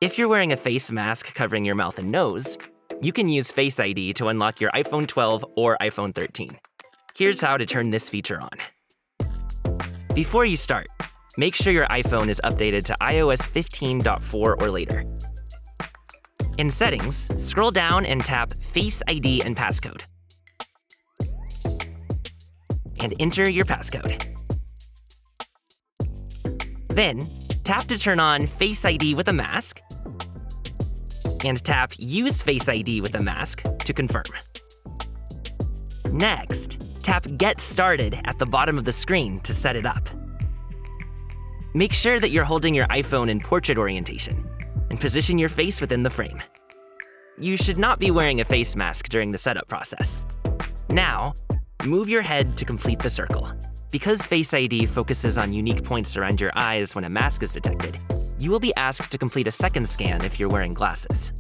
If you're wearing a face mask covering your mouth and nose, you can use Face ID to unlock your iPhone 12 or iPhone 13. Here's how to turn this feature on. Before you start, make sure your iPhone is updated to iOS 15.4 or later. In Settings, scroll down and tap Face ID and Passcode. And enter your passcode. Then, tap to turn on Face ID with a mask, and tap Use Face ID with a mask to confirm. Next, tap Get Started at the bottom of the screen to set it up. Make sure that you're holding your iPhone in portrait orientation, and position your face within the frame. You should not be wearing a face mask during the setup process. Now, move your head to complete the circle. Because Face ID focuses on unique points around your eyes when a mask is detected, you will be asked to complete a second scan if you're wearing glasses.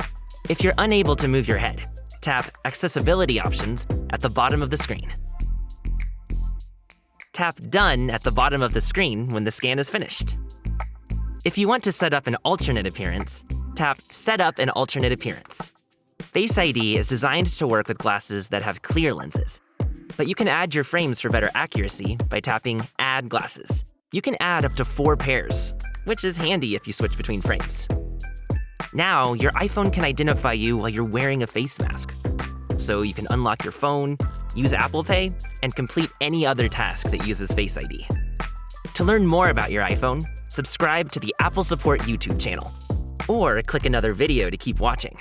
If you're unable to move your head, tap Accessibility Options at the bottom of the screen. Tap Done at the bottom of the screen when the scan is finished. If you want to set up an alternate appearance, tap Set up an alternate appearance. Face ID is designed to work with glasses that have clear lenses, but you can add your frames for better accuracy by tapping Add Glasses. You can add up to 4 pairs, which is handy if you switch between frames. Now, your iPhone can identify you while you're wearing a face mask, so you can unlock your phone, use Apple Pay, and complete any other task that uses Face ID. To learn more about your iPhone, subscribe to the Apple Support YouTube channel, or click another video to keep watching.